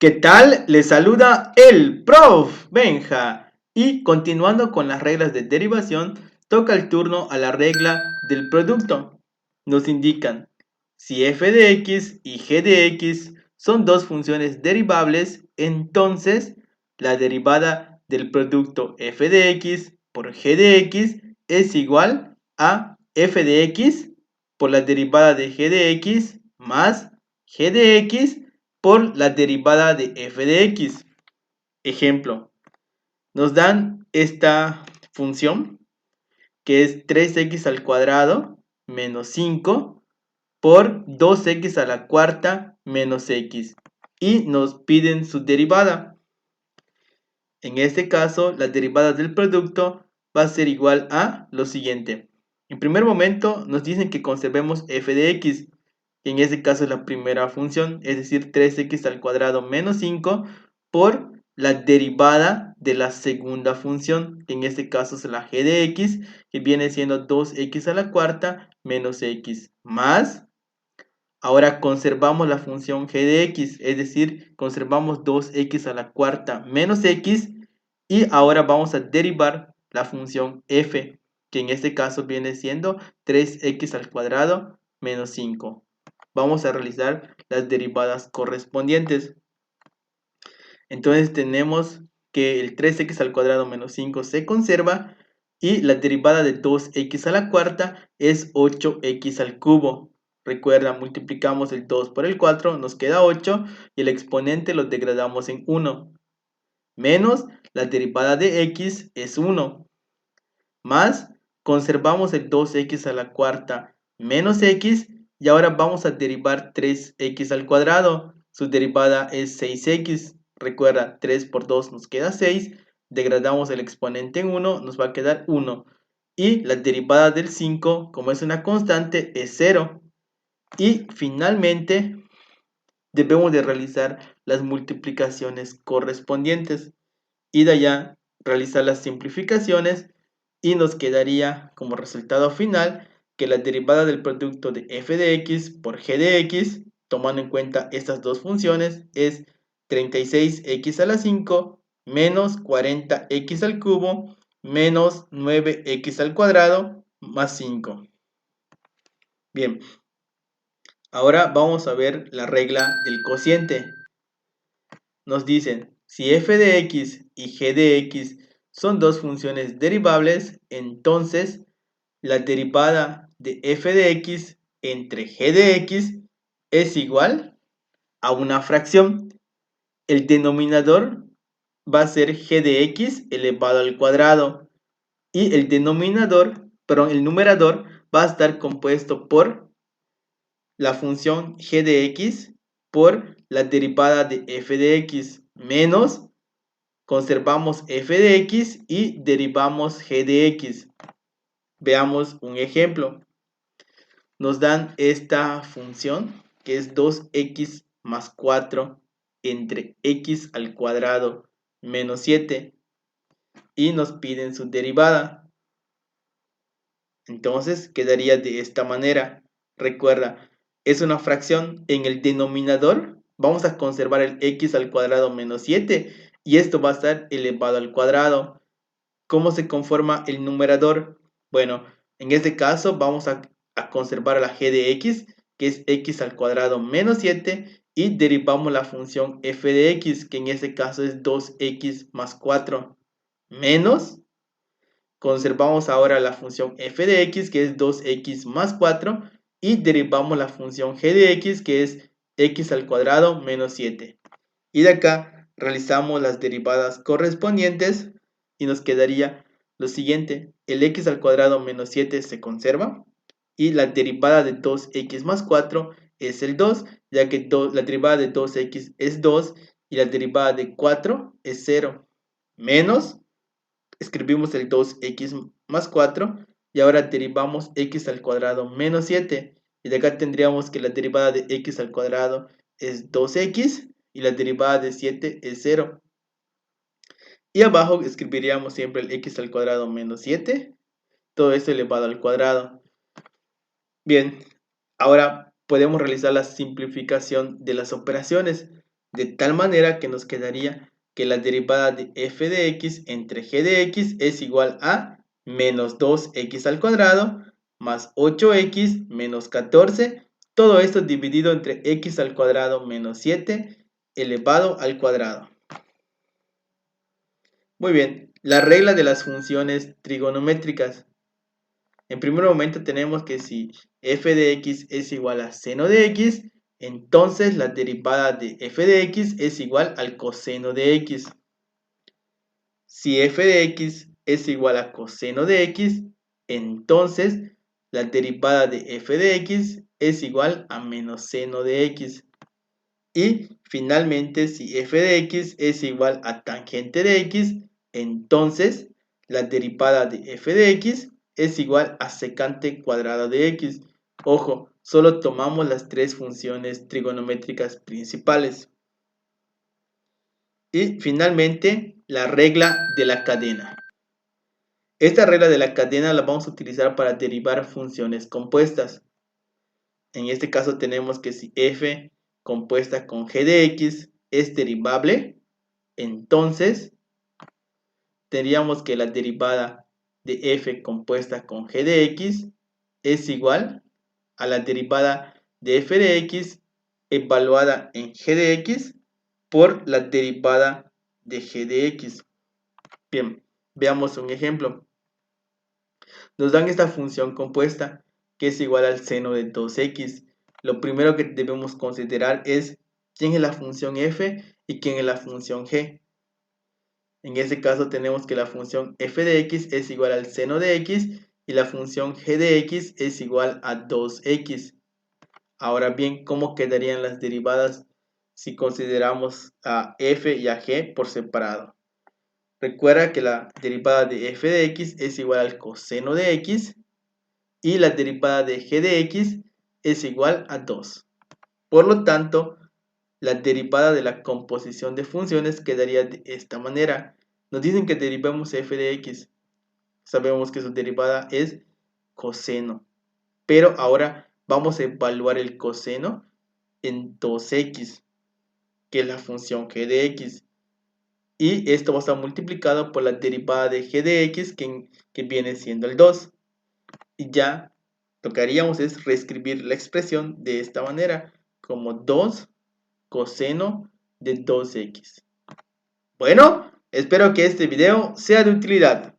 ¿Qué tal? Les saluda el prof. Benja. Y continuando con las reglas de derivación, toca el turno a la regla del producto. Nos indican si f de x y g de x son dos funciones derivables, entonces la derivada del producto f de x por g de x es igual a f de x por la derivada de g de x más g de x por la derivada de f de x. Ejemplo, nos dan esta función que es 3x al cuadrado menos 5 por 2x a la cuarta menos x y nos piden su derivada. En este caso, la derivada del producto va a ser igual a lo siguiente. En primer momento nos dicen que conservemos f de x. Y en este caso es la primera función, es decir, 3x al cuadrado menos 5 por la derivada de la segunda función, que en este caso es la g de x, que viene siendo 2x a la cuarta menos x, más, ahora conservamos la función g de x, es decir, conservamos 2x a la cuarta menos x, y ahora vamos a derivar la función f, que en este caso viene siendo 3x al cuadrado menos 5. Vamos a realizar las derivadas correspondientes. Entonces tenemos que el 3x al cuadrado menos 5 se conserva y la derivada de 2x a la cuarta es 8x al cubo. Recuerda, multiplicamos el 2 por el 4, nos queda 8 y el exponente lo degradamos en 1. Menos la derivada de x es 1. Más conservamos el 2x a la cuarta menos x y ahora vamos a derivar 3x al cuadrado. Su derivada es 6x. Recuerda, 3 por 2 nos queda 6. Degradamos el exponente en 1, nos va a quedar 1. Y la derivada del 5, como es una constante, es 0. Y finalmente debemos de realizar las multiplicaciones correspondientes. Y de allá realizar las simplificaciones y nos quedaría como resultado final que la derivada del producto de f de x por g de x, tomando en cuenta estas dos funciones, es 36x a la 5 menos 40x al cubo menos 9x al cuadrado más 5. Bien, ahora vamos a ver la regla del cociente. Nos dicen, si f de x y g de x son dos funciones derivables, entonces la derivada de f de x entre g de x es igual a una fracción. El denominador va a ser g de x elevado al cuadrado y el numerador va a estar compuesto por la función g de x por la derivada de f de x menos, conservamos f de x y derivamos g de x. Veamos un ejemplo. Nos dan esta función que es 2x más 4 entre x al cuadrado menos 7 y nos piden su derivada. Entonces quedaría de esta manera. Recuerda, es una fracción. En el denominador vamos a conservar el x al cuadrado menos 7 y esto va a estar elevado al cuadrado. ¿Cómo se conforma el numerador? Bueno, en este caso vamos a conservar la g de x, que es x al cuadrado menos 7, y derivamos la función f de x, que en este caso es 2x más 4, menos, conservamos ahora la función f de x, que es 2x más 4, y derivamos la función g de x, que es x al cuadrado menos 7. Y de acá realizamos las derivadas correspondientes y nos quedaría lo siguiente. El x al cuadrado menos 7 se conserva y la derivada de 2x más 4 es el 2, ya que la derivada de 2x es 2 y la derivada de 4 es 0. Menos, escribimos el 2x más 4 y ahora derivamos x al cuadrado menos 7. Y de acá tendríamos que la derivada de x al cuadrado es 2x y la derivada de 7 es 0. Y abajo escribiríamos siempre el x al cuadrado menos 7. Todo esto elevado al cuadrado. Bien, ahora podemos realizar la simplificación de las operaciones. de tal manera que nos quedaría que la derivada de f de x entre g de x es igual a menos 2x al cuadrado más 8x menos 14, todo esto dividido entre x al cuadrado menos 7 elevado al cuadrado. Muy bien, la regla de las funciones trigonométricas. En primer momento tenemos que si f de x es igual a seno de x, entonces la derivada de f de x es igual al coseno de x. Si f de x es igual a coseno de x, entonces la derivada de f de x es igual a menos seno de x. Y finalmente, si f de x es igual a tangente de x, entonces la derivada de f de x es igual a secante cuadrada de x. Ojo, solo tomamos las tres funciones trigonométricas principales. Y finalmente, la regla de la cadena. Esta regla de la cadena la vamos a utilizar para derivar funciones compuestas. En este caso tenemos que si f compuesta con g de x es derivable, entonces tendríamos que la derivada de f compuesta con g de x es igual a la derivada de f de x evaluada en g de x por la derivada de g de x. Bien, veamos un ejemplo. Nos dan esta función compuesta que es igual al seno de 2x. Lo primero que debemos considerar es quién es la función f y quién es la función g. En este caso tenemos que la función f de x es igual al seno de x y la función g de x es igual a 2x. Ahora bien, ¿cómo quedarían las derivadas si consideramos a f y a g por separado? Recuerda que la derivada de f de x es igual al coseno de x y la derivada de g de x es igual a 2. Por lo tanto, la derivada de la composición de funciones quedaría de esta manera. Nos dicen que derivemos f de x. Sabemos que su derivada es coseno. Pero ahora vamos a evaluar el coseno en 2x, que es la función g de x. Y esto va a estar multiplicado por la derivada de g de x, que viene siendo el 2. Y ya lo que haríamos es reescribir la expresión de esta manera, como 2 coseno de 2x. Bueno, espero que este video sea de utilidad.